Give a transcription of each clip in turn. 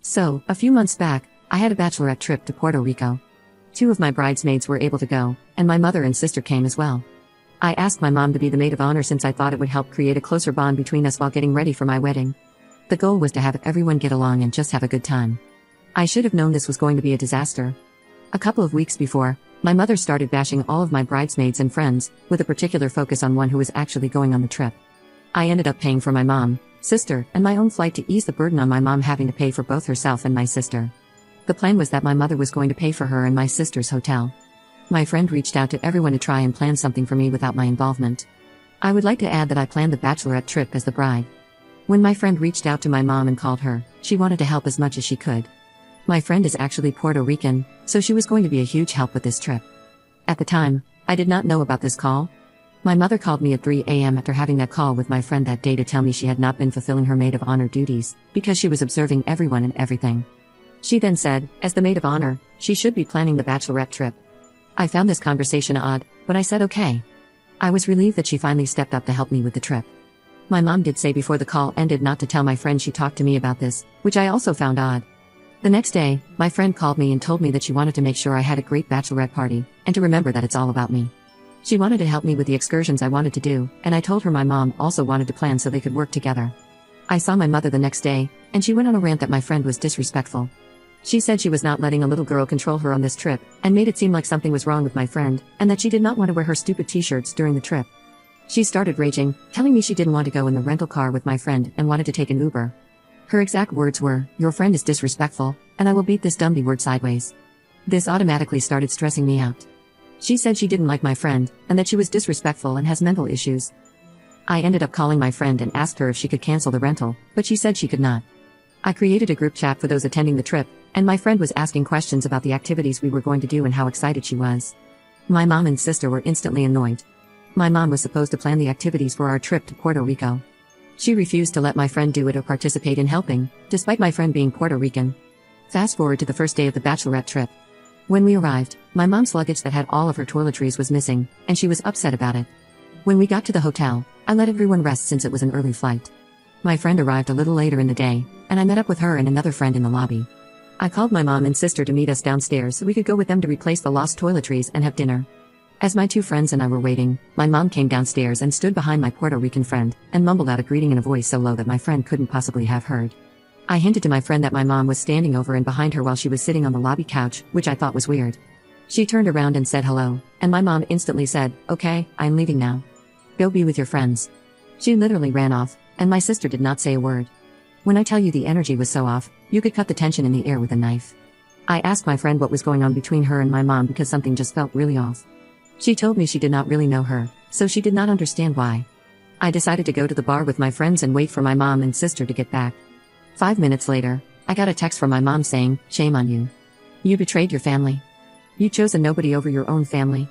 So, a few months back, I had a bachelorette trip to Puerto Rico. Two of my bridesmaids were able to go, and my mother and sister came as well. I asked my mom to be the maid of honor since I thought it would help create a closer bond between us while getting ready for my wedding. The goal was to have everyone get along and just have a good time. I should have known this was going to be a disaster. A couple of weeks before, my mother started bashing all of my bridesmaids and friends, with a particular focus on one who was actually going on the trip. I ended up paying for my mom, sister, and my own flight to ease the burden on my mom having to pay for both herself and my sister. The plan was that my mother was going to pay for her and my sister's hotel. My friend reached out to everyone to try and plan something for me without my involvement. I would like to add that I planned the bachelorette trip as the bride. When my friend reached out to my mom and called her, she wanted to help as much as she could. My friend is actually Puerto Rican, so she was going to be a huge help with this trip. At the time, I did not know about this call. My mother called me at 3 a.m. after having that call with my friend that day to tell me she had not been fulfilling her maid of honor duties, because she was observing everyone and everything. She then said, as the maid of honor, she should be planning the bachelorette trip. I found this conversation odd, but I said okay. I was relieved that she finally stepped up to help me with the trip. My mom did say before the call ended not to tell my friend she talked to me about this, which I also found odd. The next day, my friend called me and told me that she wanted to make sure I had a great bachelorette party, and to remember that it's all about me. She wanted to help me with the excursions I wanted to do, and I told her my mom also wanted to plan so they could work together. I saw my mother the next day, and she went on a rant that my friend was disrespectful. She said she was not letting a little girl control her on this trip, and made it seem like something was wrong with my friend, and that she did not want to wear her stupid t-shirts during the trip. She started raging, telling me she didn't want to go in the rental car with my friend and wanted to take an Uber. Her exact words were, "Your friend is disrespectful, and I will beat this dumb B-word sideways." This automatically started stressing me out. She said she didn't like my friend, and that she was disrespectful and has mental issues. I ended up calling my friend and asked her if she could cancel the rental, but she said she could not. I created a group chat for those attending the trip, and my friend was asking questions about the activities we were going to do and how excited she was. My mom and sister were instantly annoyed. My mom was supposed to plan the activities for our trip to Puerto Rico. She refused to let my friend do it or participate in helping, despite my friend being Puerto Rican. Fast forward to the first day of the bachelorette trip. When we arrived, my mom's luggage that had all of her toiletries was missing, and she was upset about it. When we got to the hotel, I let everyone rest since it was an early flight. My friend arrived a little later in the day, and I met up with her and another friend in the lobby. I called my mom and sister to meet us downstairs so we could go with them to replace the lost toiletries and have dinner. As my two friends and I were waiting, my mom came downstairs and stood behind my Puerto Rican friend, and mumbled out a greeting in a voice so low that my friend couldn't possibly have heard. I hinted to my friend that my mom was standing over and behind her while she was sitting on the lobby couch, which I thought was weird. She turned around and said hello, and my mom instantly said, "Okay, I'm leaving now. Go be with your friends." She literally ran off, and my sister did not say a word. When I tell you the energy was so off, you could cut the tension in the air with a knife. I asked my friend what was going on between her and my mom because something just felt really off. She told me she did not really know her, so she did not understand why. I decided to go to the bar with my friends and wait for my mom and sister to get back. 5 minutes later, I got a text from my mom saying, "Shame on you. You betrayed your family. You chose a nobody over your own family.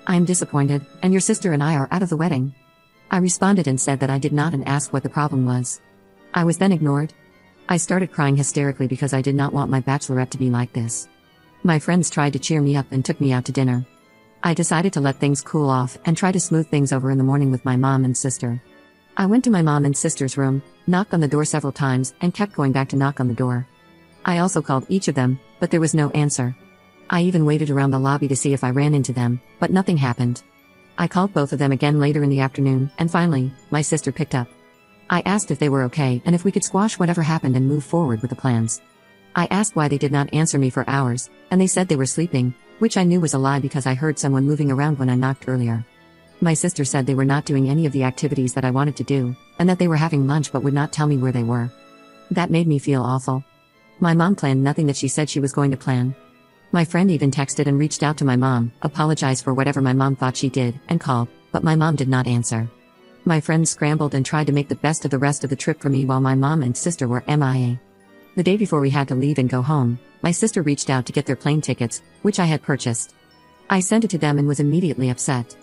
I am disappointed, and your sister and I are out of the wedding." I responded and said that I did not and asked what the problem was. I was then ignored. I started crying hysterically because I did not want my bachelorette to be like this. My friends tried to cheer me up and took me out to dinner. I decided to let things cool off and try to smooth things over in the morning with my mom and sister. I went to my mom and sister's room, knocked on the door several times, and kept going back to knock on the door. I also called each of them, but there was no answer. I even waited around the lobby to see if I ran into them, but nothing happened. I called both of them again later in the afternoon, and finally, my sister picked up. I asked if they were okay and if we could squash whatever happened and move forward with the plans. I asked why they did not answer me for hours, and they said they were sleeping, which I knew was a lie because I heard someone moving around when I knocked earlier. My sister said they were not doing any of the activities that I wanted to do, and that they were having lunch but would not tell me where they were. That made me feel awful. My mom planned nothing that she said she was going to plan. My friend even texted and reached out to my mom, apologized for whatever my mom thought she did, and called, but my mom did not answer. My friends scrambled and tried to make the best of the rest of the trip for me while my mom and sister were MIA. The day before we had to leave and go home, my sister reached out to get their plane tickets, which I had purchased. I sent it to them and was immediately upset.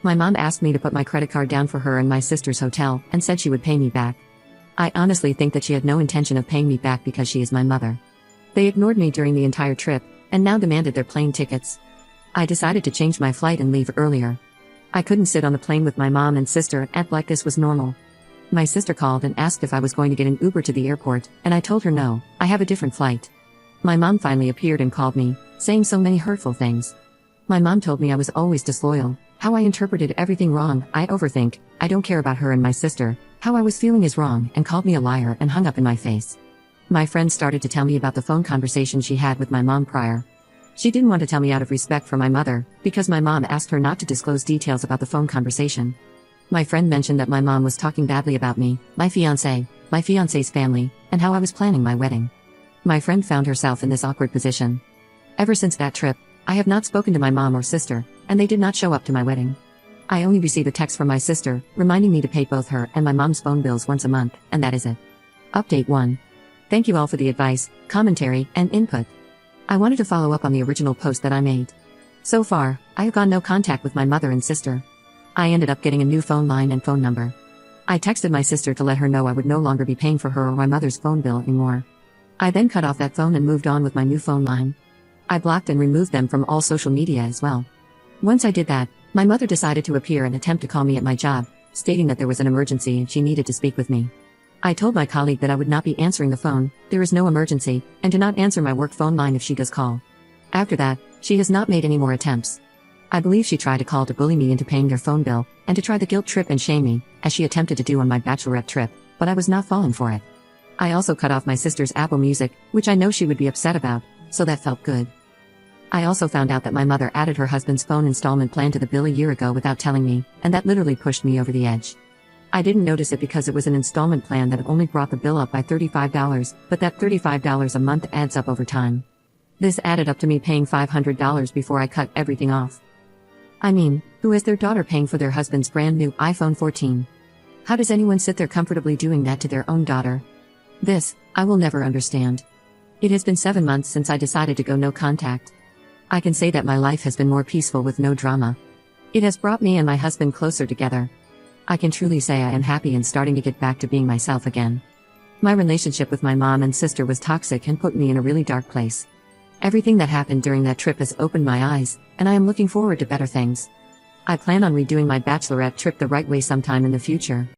My mom asked me to put my credit card down for her and my sister's hotel, and said she would pay me back. I honestly think that she had no intention of paying me back because she is my mother. They ignored me during the entire trip, and now demanded their plane tickets. I decided to change my flight and leave earlier. I couldn't sit on the plane with my mom and sister and act like this was normal. My sister called and asked if I was going to get an Uber to the airport, and I told her no, I have a different flight. My mom finally appeared and called me, saying so many hurtful things. My mom told me I was always disloyal, how I interpreted everything wrong, I overthink, I don't care about her and my sister, how I was feeling is wrong, and called me a liar and hung up in my face. My friend started to tell me about the phone conversation she had with my mom prior. She didn't want to tell me out of respect for my mother, because my mom asked her not to disclose details about the phone conversation. My friend mentioned that my mom was talking badly about me, my fiancé's family, and how I was planning my wedding. My friend found herself in this awkward position. Ever since that trip, I have not spoken to my mom or sister, and they did not show up to my wedding. I only receive a text from my sister, reminding me to pay both her and my mom's phone bills once a month, and that is it. Update 1. Thank you all for the advice, commentary, and input. I wanted to follow up on the original post that I made. So far, I have gone no contact with my mother and sister. I ended up getting a new phone line and phone number. I texted my sister to let her know I would no longer be paying for her or my mother's phone bill anymore. I then cut off that phone and moved on with my new phone line. I blocked and removed them from all social media as well. Once I did that, my mother decided to appear and attempt to call me at my job, stating that there was an emergency and she needed to speak with me. I told my colleague that I would not be answering the phone, there is no emergency, and to not answer my work phone line if she does call. After that, she has not made any more attempts. I believe she tried to call to bully me into paying their phone bill, and to try the guilt trip and shame me, as she attempted to do on my bachelorette trip, but I was not falling for it. I also cut off my sister's Apple Music, which I know she would be upset about, so that felt good. I also found out that my mother added her husband's phone installment plan to the bill a year ago without telling me, and that literally pushed me over the edge. I didn't notice it because it was an installment plan that only brought the bill up by $35, but that $35 a month adds up over time. This added up to me paying $500 before I cut everything off. I mean, who has their daughter paying for their husband's brand new iPhone 14? How does anyone sit there comfortably doing that to their own daughter? This, I will never understand. It has been 7 months since I decided to go no contact. I can say that my life has been more peaceful with no drama. It has brought me and my husband closer together. I can truly say I am happy and starting to get back to being myself again. My relationship with my mom and sister was toxic and put me in a really dark place. Everything that happened during that trip has opened my eyes, and I am looking forward to better things. I plan on redoing my bachelorette trip the right way sometime in the future.